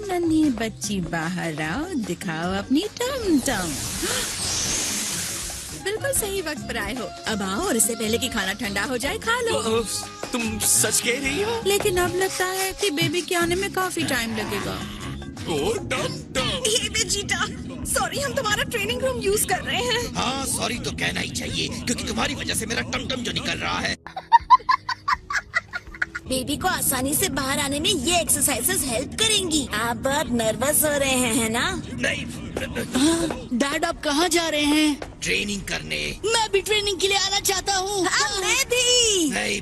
नन्ही बच्ची बाहर आओ, दिखाओ अपनी टम टम। बिल्कुल सही वक्त पर आए हो। अब आओ और इससे पहले कि खाना ठंडा हो जाए खा लो। तुम सच कह रही हो? लेकिन अब लगता है कि बेबी के आने में काफी टाइम लगेगा। हे वेजिटा, सॉरी हम तुम्हारा ट्रेनिंग रूम यूज कर रहे हैं। हाँ सॉरी तो कहना ही चाहिए क्योंकि तुम्हारी वजह से मेरा टमटम जो निकल रहा है। बेबी को आसानी से बाहर आने में ये एक्सरसाइजेस हेल्प करेंगी। आप बहुत नर्वस हो रहे हैं, है ना? नहीं, डैड आप कहाँ जा रहे हैं? ट्रेनिंग करने। मैं भी ट्रेनिंग के लिए आना चाहता हूँ। मैं भी। नहीं,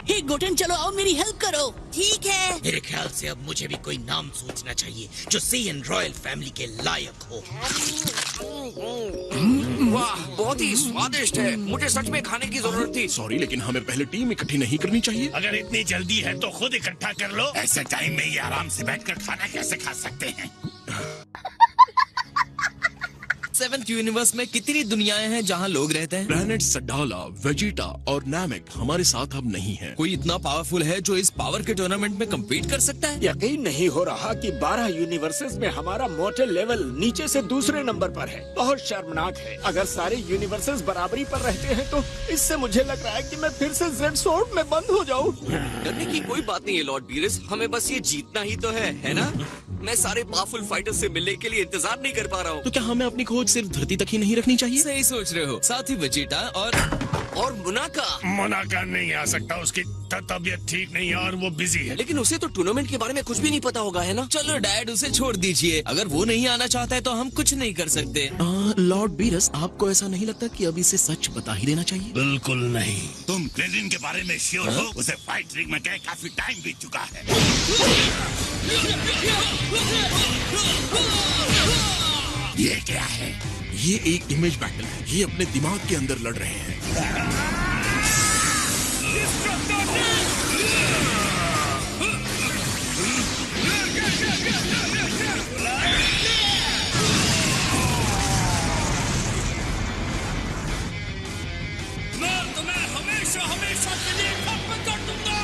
हे गोटेन चलो आओ मेरी हेल्प करो। ठीक है। मेरे ख्याल से अब मुझे भी कोई नाम सोचना चाहिए जो सीएन रॉयल फैमिली के लायक हो। वाह, बहुत ही स्वादिष्ट है। मुझे सच में खाने की जरूरत थी। सॉरी लेकिन हमें पहले टीम इकट्ठी नहीं करनी चाहिए। अगर इतनी जल्दी है तो खुद इकट्ठा कर लो। ऐसे टाइम में ये आराम से बैठकर खाना कैसे खा सकते हैं? 7th यूनिवर्स में कितनी दुनियाएं हैं जहाँ लोग रहते हैं? प्लैनेट सडाला, वेजिटा और नामेक हमारे साथ अब नहीं है। कोई इतना पावरफुल है जो इस पावर के टूर्नामेंट में कम्पीट कर सकता है? यकीन नहीं हो रहा कि 12 यूनिवर्सेस में हमारा मोर्टल लेवल नीचे से दूसरे नंबर पर है। बहुत शर्मनाक है। अगर सारे यूनिवर्सेस बराबरी पर रहते हैं तो इससे मुझे लग रहा है कि मैं फिर से जेड सोर्ड में बंद हो जाऊं। डरने की कोई बात नहीं है लॉर्ड बीरस, हमें बस ये जीतना ही तो है ना? मैं सारे पावरफुल फाइटर्स से मिलने के लिए इंतजार नहीं कर पा रहा हूँ। तो क्या हमें अपनी खोज सिर्फ धरती तक ही नहीं रखनी चाहिए? सही सोच रहे हो। साथ ही वेजिटा और मुनाका। मुनाका नहीं आ सकता, उसकी तबीयत ठीक नहीं है और वो बिजी है। लेकिन उसे तो टूर्नामेंट के बारे में कुछ भी नहीं पता होगा, है ना? चलो डैड उसे छोड़ दीजिए। अगर वो नहीं आना चाहता है तो हम कुछ नहीं कर सकते। लॉर्ड बीरस आपको ऐसा नहीं लगता कि अभी से सच बता ही देना चाहिए? बिल्कुल नहीं। तुम क्रेडिन के बारे में श्योर हो? उसे फाइट रिंग में गए काफी टाइम बीत चुका है। ये क्या है? ये एक इमेज बैटल है। ये अपने दिमाग के अंदर लड़ रहे हैं। मैं तुम्हें हमेशा हमेशा के लिए खत्म कर दूंगा।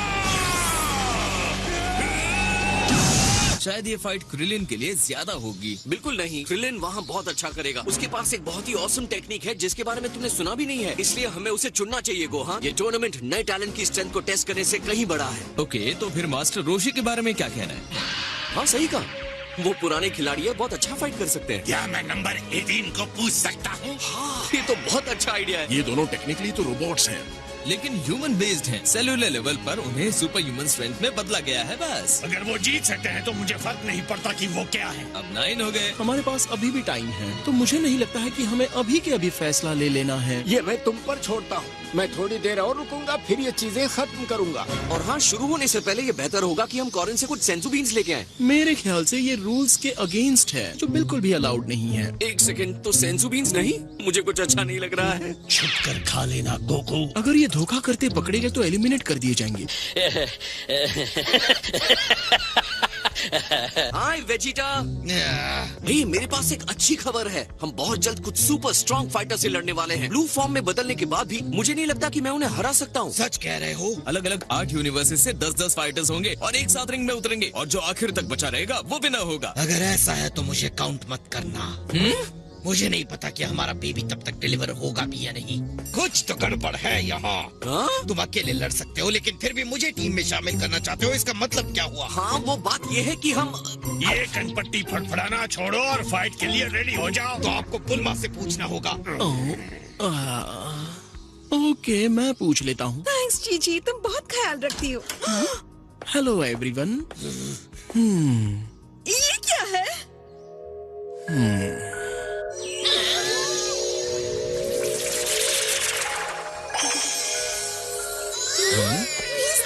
शायद ये फाइट क्रिलिन के लिए ज्यादा होगी। बिल्कुल नहीं, क्रिलिन वहाँ बहुत अच्छा करेगा। उसके पास एक बहुत ही ऑसम टेक्निक है जिसके बारे में तुमने सुना भी नहीं है, इसलिए हमें उसे चुनना चाहिए। गोहा, ये टूर्नामेंट नए टैलेंट की स्ट्रेंथ को टेस्ट करने से कहीं बड़ा है। ओके, तो फिर मास्टर रोशी के बारे में क्या कहना है? हाँ सही कहा, वो पुराने खिलाड़ी है, बहुत अच्छा फाइट कर सकते हैं। क्या मैं नंबर 18 को पूछ सकता हूँ? हाँ, ये तो बहुत अच्छा आइडिया है। ये दोनों टेक्निकली तो रोबोट्स हैं, लेकिन ह्यूमन बेस्ड हैं। सेलुलर लेवल पर उन्हें सुपर ह्यूमन स्ट्रेंथ में बदला गया है बस। अगर वो जीत सकते हैं तो मुझे फर्क नहीं पड़ता कि वो क्या है। अब 9 हो गए। हमारे पास अभी भी टाइम है, तो मुझे नहीं लगता है कि हमें अभी के अभी फैसला ले लेना है। ये मैं तुम पर छोड़ता हूँ। मैं थोड़ी देर और रुकूंगा, फिर ये चीजें खत्म करूंगा। और हाँ, शुरू होने से पहले ये बेहतर होगा कि हम कॉरिन से कुछ सेंसू बीन्स लेके आए। मेरे ख्याल से ये रूल्स के अगेंस्ट है, जो बिल्कुल भी अलाउड नहीं है। एक सेकंड, तो सेंसू बीन्स नहीं? मुझे कुछ अच्छा नहीं लग रहा है। छुप कर खा लेना गोकू। अगर ये धोखा करते पकड़े गए तो एलिमिनेट कर दिए जाएंगे। हाय वेजिटा। भाई मेरे पास एक अच्छी खबर है, हम बहुत जल्द कुछ सुपर स्ट्रॉन्ग फाइटर से लड़ने वाले हैं। ब्लू फॉर्म में बदलने के बाद भी मुझे नहीं लगता कि मैं उन्हें हरा सकता हूँ। सच कह रहे हो? अलग अलग 8 यूनिवर्सेस से 10-10 फाइटर्स होंगे और एक साथ रिंग में उतरेंगे, और जो आखिर तक बचा रहेगा वो विनर होगा। अगर ऐसा है तो मुझे काउंट मत करना। मुझे नहीं पता कि हमारा बेबी तब तक डिलीवर होगा भी या नहीं। कुछ तो गड़बड़ है यहाँ। तुम अकेले लड़ सकते हो लेकिन फिर भी मुझे टीम में शामिल करना चाहते हो, इसका मतलब क्या हुआ? हाँ, वो बात ये है कि हम ये कनपट्टी फटफड़ाना छोड़ो और फाइट के लिए रेडी हो जाओ। तो आपको पुलमा से पूछना होगा। ओके, मैं पूछ लेता हूँ। थैंक्स जीजी, तुम बहुत ख्याल रखती हो। Hello everyone. ये क्या है?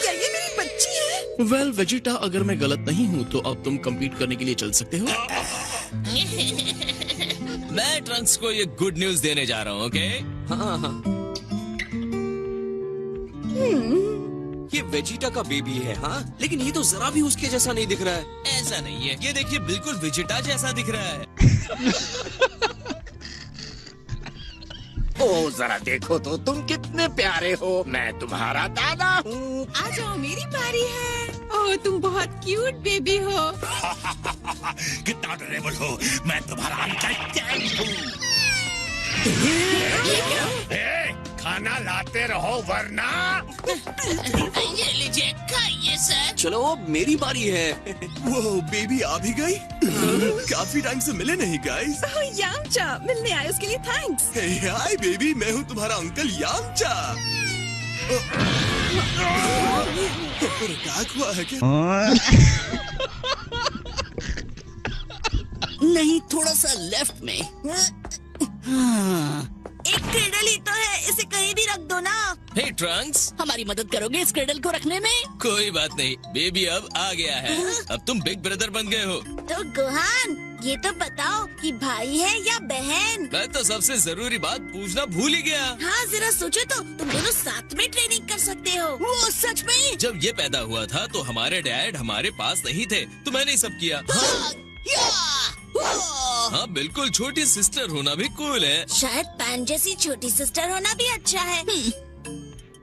क्या ये मेरी बच्ची है? वेल वेजिटा, अगर मैं गलत नहीं हूँ तो अब तुम compete करने के लिए चल सकते हो। मैं ट्रंक्स को ये गुड न्यूज देने जा रहा हूँ। ओके? हाँ। ये वेजिटा का बेबी है। हाँ, लेकिन ये तो जरा भी उसके जैसा नहीं दिख रहा है। ऐसा नहीं है, ये देखिए बिल्कुल वेजिटा जैसा दिख रहा है। ओ जरा देखो तो तुम कितने प्यारे हो। मैं तुम्हारा दादा हूँ। आ जाओ, मेरी बारी है। ओह तुम बहुत क्यूट बेबी हो। कितना अडोरेबल हो, मैं तुम्हारा अंकल जैक हूँ। खाना लाते रहो वरना। ये लीजिए, खाइए सर। चलो अब मेरी बारी है। वो बेबी आ भी गई। काफी टाइम से मिले नहीं गाइस। यामचा मिलने आए उसके लिए थैंक्स। हाय बेबी, मैं हूँ तुम्हारा अंकल यामचा। क्या हुआ है क्या? नहीं, थोड़ा सा लेफ्ट में। एक क्रेडल ही तो है, इसे कहीं भी रख दो ना। हे ट्रंक्स, हमारी मदद करोगे इस क्रेडल को रखने में? कोई बात नहीं, बेबी अब आ गया है। अब तुम बिग ब्रदर बन गए हो। तो गोहान, ये तो बताओ कि भाई है या बहन? मैं तो सबसे जरूरी बात पूछना भूल ही गया। हाँ जरा सोचो तो, तुम दोनों साथ में ट्रेनिंग कर सकते हो। वो सच में? जब ये पैदा हुआ था तो हमारे डैड हमारे पास नहीं थे, तो मैंने ही सब किया। हाँ बिल्कुल, छोटी सिस्टर होना भी कूल है। शायद पैन जैसी छोटी सिस्टर होना भी अच्छा है।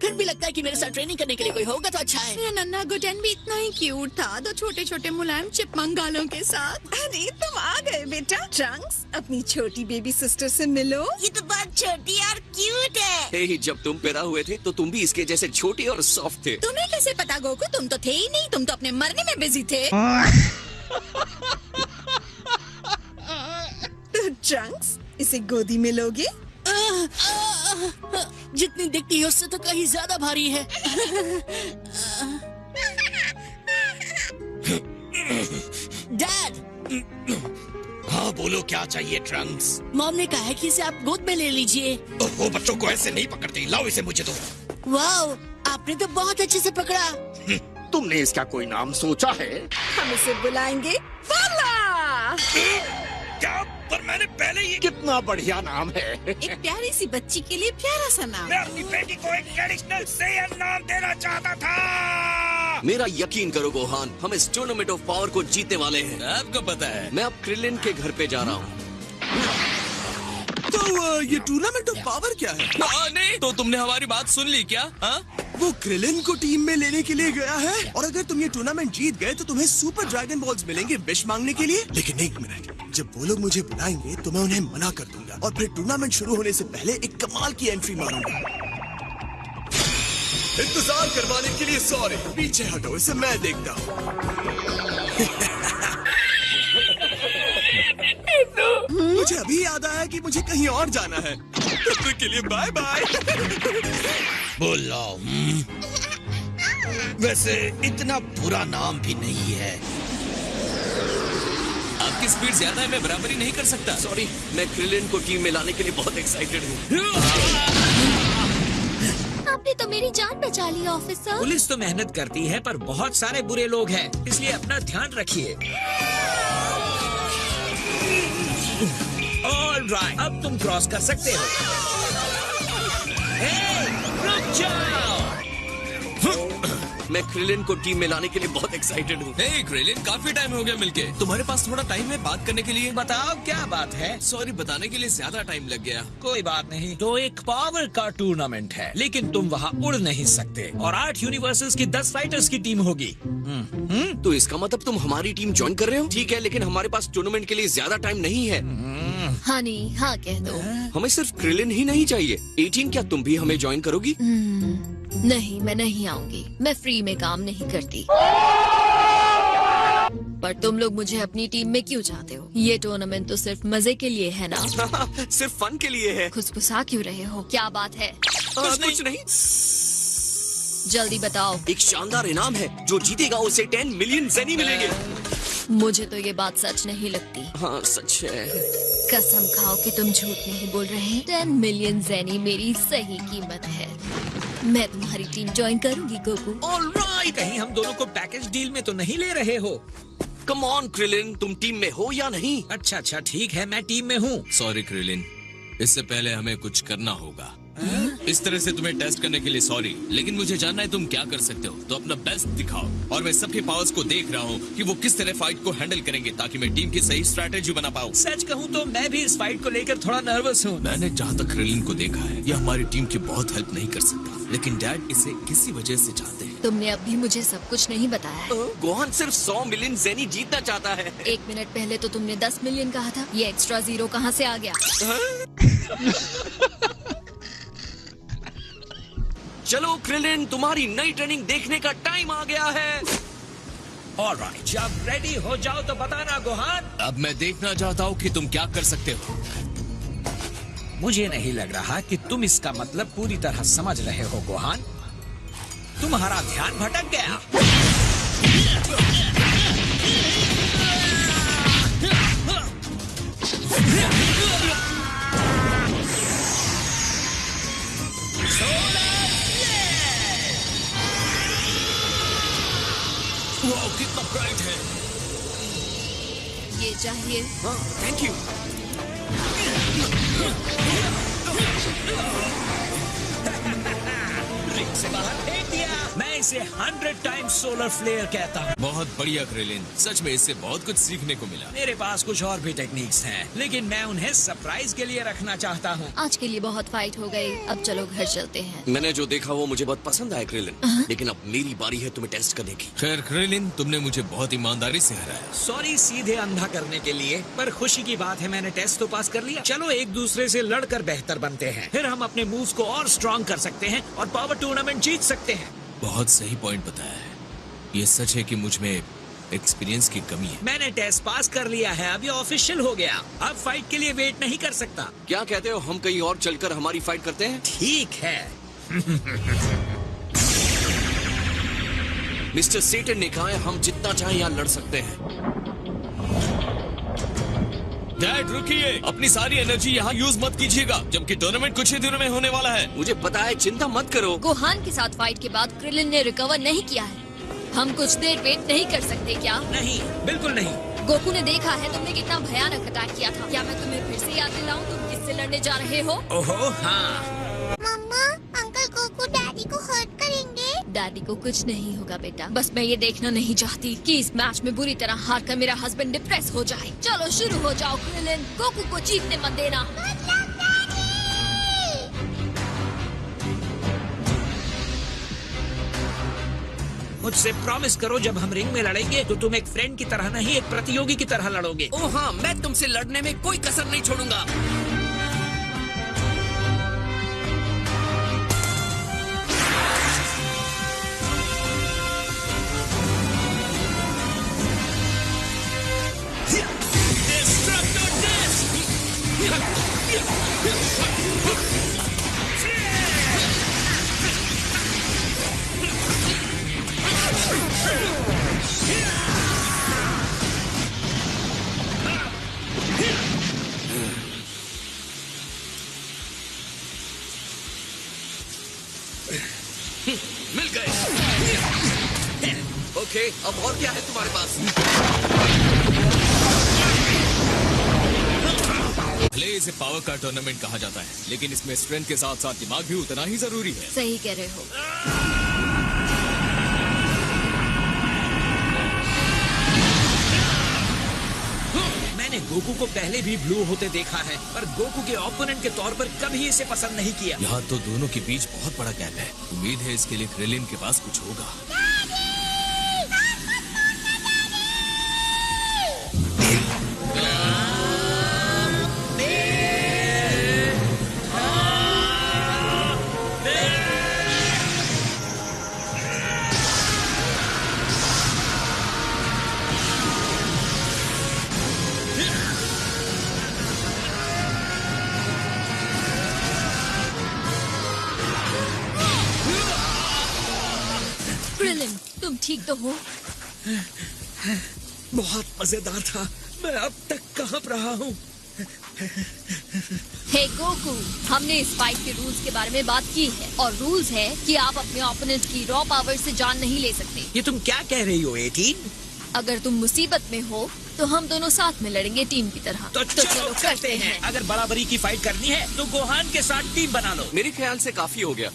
फिर भी लगता है कि मेरे साथ ट्रेनिंग करने के लिए कोई होगा तो अच्छा है। मेरा नन्हा गुडन भी इतना ही क्यूट था, दो छोटे छोटे मुलायम चिपमंग गालों के साथ। अरे तुम आ गए बेटा। ट्रंक्स, अपनी छोटी बेबी सिस्टर से मिलो। ये तो बहुत छोटी और क्यूट है। हे, जब तुम पैदा हुए थे तो तुम भी इसके जैसे छोटे और सॉफ्ट थे। तुम्हें कैसे पता गोकू? तुम तो थे ही नहीं, तुम तो अपने मरने में बिजी थे। ट्रंक्स, इसे गोदी में लोगे? जितनी दिखती है उससे तो कहीं ज्यादा भारी है। डैड, हाँ बोलो, क्या चाहिए ट्रंक्स? मॉम ने कहा है कि इसे आप गोद में ले लीजिए। ओहो, बच्चों को ऐसे नहीं पकड़ते, लाओ इसे मुझे दो। वाओ, आपने तो बहुत अच्छे से पकड़ा। तुमने इसका कोई नाम सोचा है? हम इसे बुलाएंगे बाला। क्या? पर मैंने पहले ही कितना बढ़िया नाम है। एक प्यारी सी बच्ची के लिए प्यारा सा नाम। मैं अपनी बेटी को एक ट्रेडिशनल सेयन नाम देना चाहता था। मेरा यकीन करो गोहान, हम इस टूर्नामेंट ऑफ पावर को जीतने वाले हैं। आपको पता है, मैं अब क्रिलिन के घर पे जा रहा हूँ। तो ये टूर्नामेंट ऑफ पावर क्या है? नहीं तो तुमने हमारी बात सुन ली क्या? हाँ? वो क्रिलिन को टीम में लेने के लिए गया है, और अगर तुम ये टूर्नामेंट जीत गए तो तुम्हें सुपर ड्रैगन बॉल्स मिलेंगे विश मांगने के लिए। लेकिन एक मिनट, जब वो लोग मुझे बुलाएंगे तो मैं उन्हें मना कर दूंगा, और फिर टूर्नामेंट शुरू होने से पहले एक कमाल की एंट्री मारूंगा। इंतजार करवाने के लिए सॉरी, पीछे हटो, इसे मैं देखता हूँ। मुझे अभी याद आया कि मुझे कहीं और जाना है। तब तक के लिए बाय बाय। बोलो। वैसे इतना बुरा नाम भी नहीं है। आपकी स्पीड ज्यादा है, मैं बराबरी नहीं कर सकता। सॉरी, मैं क्रिलिन को टीम में लाने के लिए बहुत एक्साइटेड हूँ। आपने तो मेरी जान बचा ली ऑफिसर। पुलिस तो मेहनत करती है पर बहुत सारे बुरे लोग हैं, इसलिए अपना ध्यान रखिए। ऑलराइट, अब तुम क्रॉस कर सकते हो। हे, रुक जाओ। मैं क्रिलिन को टीम में लाने के लिए बहुत एक्साइटेड हूँ। हे क्रिलिन, काफी टाइम हो गया मिलके। तुम्हारे पास थोड़ा टाइम है बात करने के लिए? बताओ क्या बात है? सॉरी, बताने के लिए ज्यादा टाइम लग गया। कोई बात नहीं। तो एक पावर का टूर्नामेंट है, लेकिन तुम वहाँ उड़ नहीं सकते, और 8 यूनिवर्सेस की 10 फाइटर्स की टीम होगी। तो इसका मतलब तुम हमारी टीम ज्वाइन कर रहे हो? ठीक है, लेकिन हमारे पास टूर्नामेंट के लिए ज्यादा टाइम नहीं है। हाँ नहीं, हाँ कह दो। हमें सिर्फ क्रिलिन ही नहीं चाहिए। 18, क्या तुम भी हमें ज्वाइन करोगी? नहीं, मैं नहीं आऊंगी। मैं फ्री में काम नहीं करती। पर तुम लोग मुझे अपनी टीम में क्यों चाहते हो? ये टूर्नामेंट तो सिर्फ मजे के लिए है ना? सिर्फ फन के लिए है। खुसफुसा क्यों रहे हो? क्या बात है? कुछ नहीं। जल्दी बताओ। एक शानदार इनाम है, जो जीतेगा उसे 10 मिलियन ज़ेनी मिलेंगे। मुझे तो ये बात सच नहीं लगती। हाँ सच है। कसम खाओ कि तुम झूठ नहीं बोल रहे। 10 मिलियन ज़ेनी मेरी सही कीमत है। मैं तुम्हारी टीम ज्वाइन करूंगी गोकू। ऑलराइट, कहीं हम दोनों को पैकेज डील में तो नहीं ले रहे हो? कम ऑन क्रिलिन, तुम टीम में हो या नहीं? अच्छा ठीक है, मैं टीम में हूँ। सॉरी क्रिलिन, इससे पहले हमें कुछ करना होगा। इस तरह से तुम्हें टेस्ट करने के लिए सॉरी, लेकिन मुझे जानना है तुम क्या कर सकते हो, तो अपना बेस्ट दिखाओ। और मैं सबके पावर्स को देख रहा हूँ कि वो किस तरह फाइट को हैंडल करेंगे, ताकि मैं टीम की सही स्ट्रैटेजी बना पाऊँ। सच कहूँ तो मैं भी इस फाइट को लेकर थोड़ा नर्वस हूँ। मैंने जहाँ तक क्रिलिन को देखा है, ये हमारी टीम की बहुत हेल्प नहीं कर सकता, लेकिन डैड इसे किसी वजह से चाहते हैं। तुमने अभी मुझे सब कुछ नहीं बताया है। गोहान सिर्फ 100 मिलियन ज़ेनी जीतना चाहता है। 1 मिनट पहले तो तुमने 10 मिलियन कहा था। ये एक्स्ट्रा 0 कहाँ से आ गया? चलो क्रिलिन, तुम्हारी नई ट्रेनिंग देखने का टाइम आ गया है। ऑलराइट, जब रेडी हो जाओ तो बताना गोहान। अब मैं देखना चाहता हूँ कि तुम क्या कर सकते हो। मुझे नहीं लग रहा कि तुम इसका मतलब पूरी तरह समझ रहे हो गोहान। तुम्हारा ध्यान भटक गया। वाह, कितना ब्राइट है। ये चाहिए। हाँ, थैंक यू। रिंग से बाहर फेंक दिया। मैं इसे 100 टाइम्स सोलर फ्लेयर कहता हूँ। बहुत बढ़िया क्रिलिन, सच में इससे बहुत कुछ सीखने को मिला। मेरे पास कुछ और भी टेक्निक्स हैं, लेकिन मैं उन्हें सरप्राइज के लिए रखना चाहता हूँ। आज के लिए बहुत फाइट हो गई, अब चलो घर चलते हैं। मैंने जो देखा वो मुझे बहुत पसंद आया क्रिलिन, लेकिन अब मेरी बारी है तुम्हें टेस्ट करने की। खैर क्रिलिन, तुमने मुझे बहुत ईमानदारी से हराया। सॉरी सीधे अंधा करने के लिए, पर खुशी की बात है मैंने टेस्ट तो पास कर लिया। चलो एक दूसरे से लड़कर बेहतर बनते हैं, फिर हम अपने मूव्स को और स्ट्रॉन्ग कर सकते हैं और पावर टूर्नामेंट जीत सकते हैं। बहुत सही पॉइंट बताया है। ये सच है कि मुझ में एक्सपीरियंस की कमी है। मैंने टेस्ट पास कर लिया है, अब ये ऑफिशियल हो गया। अब फाइट के लिए वेट नहीं कर सकता। क्या कहते हो, हम कहीं और चलकर हमारी फाइट करते हैं? ठीक है। मिस्टर सेटन ने कहा है हम जितना चाहे यहाँ लड़ सकते हैं। डैड रुकिए, अपनी सारी एनर्जी यहाँ यूज मत कीजिएगा, जबकि टूर्नामेंट कुछ ही दिनों में होने वाला है। मुझे पता है, चिंता मत करो। गोहान के साथ फाइट के बाद क्रिलिन ने रिकवर नहीं किया है। हम कुछ देर वेट नहीं कर सकते क्या? नहीं, बिल्कुल नहीं। गोकू ने देखा है तुमने कितना भयानक अटैक किया था। क्या मैं तुम्हें फिर से याद दिलाऊं तुम किससे लड़ने जा रहे हो? ओहो हाँ। मम्मा, अंकल गोकू डैडी को हर्ट करेंगे। डैडी को कुछ नहीं होगा बेटा, बस मैं ये देखना नहीं चाहती कि इस मैच में बुरी तरह हार कर मेरा हस्बैंड डिप्रेस हो जाए। चलो शुरू हो जाओ क्रिलिन, गोकू को जीतने मत देना। मुझसे प्रॉमिस करो जब हम रिंग में लड़ेंगे तो तुम एक फ्रेंड की तरह नहीं, एक प्रतियोगी की तरह लड़ोगे। ओह हाँ, मैं तुमसे लड़ने में कोई कसर नहीं छोड़ूंगा। मिल गए। ओके, अब और क्या है तुम्हारे पास? भले इसे पावर का टूर्नामेंट कहा जाता है, लेकिन इसमें स्ट्रेंथ के साथ साथ दिमाग भी उतना ही जरूरी है। सही कह रहे हो। मैंने गोकू को पहले भी ब्लू होते देखा है, पर गोकू के ओपोनेंट के तौर पर कभी इसे पसंद नहीं किया। यहाँ तो दोनों के बीच बहुत बड़ा गैप है। उम्मीद है इसके लिए क्रिलिन के पास कुछ होगा। क्रिलिन, तुम ठीक तो हो? बहुत मजेदार था। मैं अब तक कांप रहा हूँ। हे गोकू, हमने इस फाइट के रूल्स के बारे में बात की है, और रूल्स है कि आप अपने ओपोनेंट की रॉ पावर से जान नहीं ले सकते। ये तुम क्या कह रही हो 18? अगर तुम मुसीबत में हो तो हम दोनों साथ में लड़ेंगे टीम की तरह। तो चलो करते हैं। अगर बराबरी की फाइट करनी है तो गोहान के साथ टीम बना लो। मेरे ख्याल से काफी हो गया।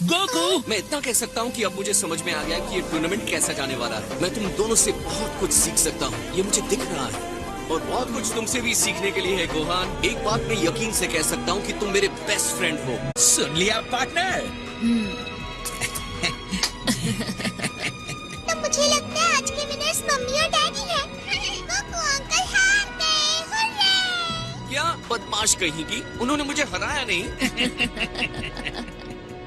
गोकू, मैं इतना कह सकता हूँ कि अब मुझे समझ में आ गया कि ये टूर्नामेंट कैसा जाने वाला है। मैं तुम दोनों से बहुत कुछ सीख सकता हूँ, ये मुझे दिख रहा है। और बहुत कुछ तुमसे भी सीखने के लिए है गोहान। एक बात मैं यकीन से कह सकता हूँ कि तुम मेरे बेस्ट फ्रेंड हो। सुन लिया पार्टनर? तो मुझे लगता है आज के विनर्स मम्मी और डैडी हैं। गोकू अंकल हार गए, हुर्रे! क्या बदमाश कहीं की, उन्होंने मुझे हराया नहीं।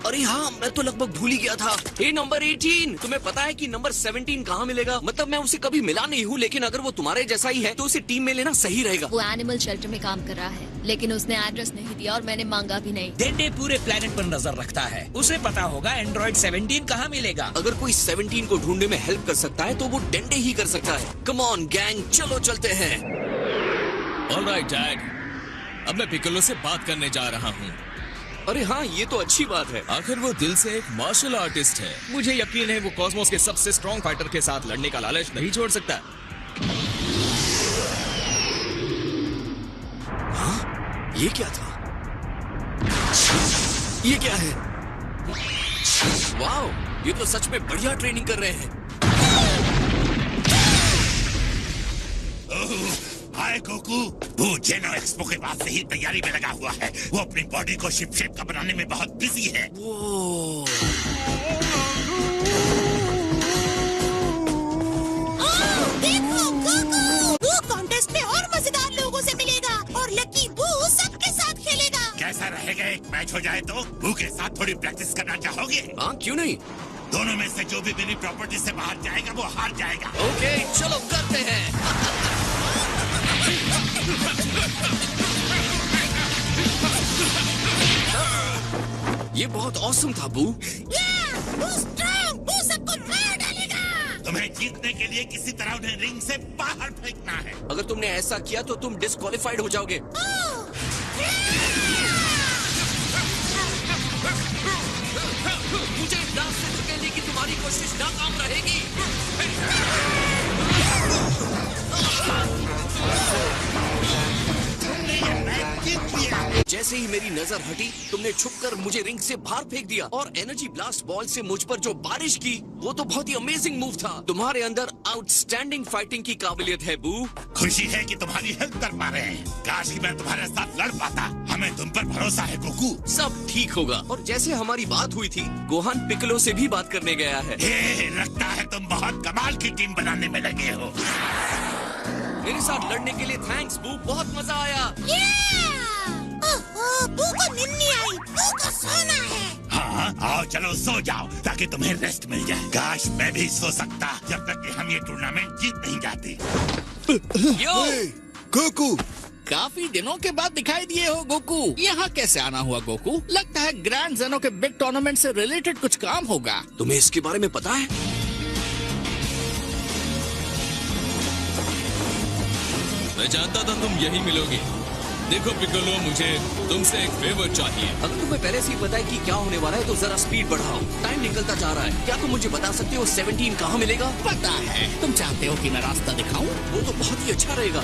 अरे हाँ, मैं तो लगभग भूल ही गया था। हे नंबर 18, तुम्हें पता है कि नंबर 17 कहाँ मिलेगा? मतलब मैं उसे कभी मिला नहीं हूँ, लेकिन अगर वो तुम्हारे जैसा ही है तो उसे टीम में लेना सही रहेगा। वो एनिमल शेल्टर में काम कर रहा है, लेकिन उसने एड्रेस नहीं दिया और मैंने मांगा भी नहीं। डेंडे पूरे प्लेनेट पर नजर रखता है, उसे पता होगा एंड्रॉइड 17 कहाँ मिलेगा। अगर कोई 17 को ढूंढने में हेल्प कर सकता है तो वो डेंडे ही कर सकता है। कम ऑन गैंग, चलो चलते हैं। ऑलराइट डैड, अब मैं पिकोलो से बात करने जा रहा हूँ। अरे हाँ, ये तो अच्छी बात है। आखिर वो दिल से एक मार्शल आर्टिस्ट है। मुझे यकीन है वो कॉस्मोस के सबसे स्ट्रॉन्ग फाइटर के साथ लड़ने का लालच नहीं छोड़ सकता। हाँ? ये क्या था? ये क्या है? वाओ, ये तो सच में बढ़िया ट्रेनिंग कर रहे हैं। हाय गोकू, वो जेनो एक्सपो के बाद से ही तैयारी में लगा हुआ है। वो अपनी बॉडी को शिप शेप का बनाने में बहुत बिजी है। देखो गोकू, वो कॉन्टेस्ट में और मजेदार लोगों से मिलेगा और लकी बू सबके साथ खेलेगा। कैसा रहेगा एक मैच हो जाए तो? बू के साथ थोड़ी प्रैक्टिस करना चाहोगे? हाँ, क्यों नहीं? दोनों में से जो भी मेरी प्रॉपर्टी से बाहर जाएगा वो हार जाएगा। ओके, चलो करते हैं। ये बहुत औसम था बू। बू सबको मार डालेगा। तुम्हें जीतने के लिए किसी तरह उन्हें रिंग से बाहर फेंकना है। अगर तुमने ऐसा किया तो तुम डिस्क्वालिफाइड हो जाओगे। मुझे डांस से धकेलने की तुम्हारी कोशिश नाकाम रहेगी। जैसे ही मेरी नजर हटी, तुमने छुपकर मुझे रिंग से बाहर फेंक दिया और एनर्जी ब्लास्ट बॉल से मुझ पर जो बारिश की, वो तो बहुत ही अमेजिंग मूव था। तुम्हारे अंदर आउटस्टैंडिंग फाइटिंग की काबिलियत है बू। खुशी है कि तुम्हारी हेल्प कर पा रहे हैं। काश कि मैं तुम्हारे साथ लड़ पाता। हमें तुम पर भरोसा है गोकू। सब ठीक होगा। और जैसे हमारी बात हुई थी, गोहान पिकलो से भी बात करने गया है। लगता है तुम बहुत कमाल की टीम बनाने में लगे हो। मेरे साथ लड़ने के लिए थैंक्स बू, बहुत मजा आया। बू को नींद नहीं आई, बू को सोना है। हाँ, आओ चलो सो जाओ ताकि तुम्हें रेस्ट मिल जाए। काश मैं भी सो सकता जब तक कि हम ये टूर्नामेंट जीत नहीं जाते। यो गोकू, काफी दिनों के बाद दिखाई दिए हो गोकू। यहाँ कैसे आना हुआ गोकू? लगता है ग्रैंड जेनो के बिग टूर्नामेंट से रिलेटेड कुछ काम होगा। तुम्हें इसके बारे में पता है? मैं जानता था तुम यही मिलोगे। देखो पिकोलो, मुझे तुमसे एक फेवर चाहिए। अगर तुम्हें पहले से ही पता है कि क्या होने वाला है तो जरा स्पीड बढ़ाओ। टाइम निकलता जा रहा है। क्या तुम मुझे बता सकते हो 17 कहाँ मिलेगा? पता है। तुम चाहते हो कि मैं रास्ता दिखाऊं? वो तो बहुत ही अच्छा रहेगा।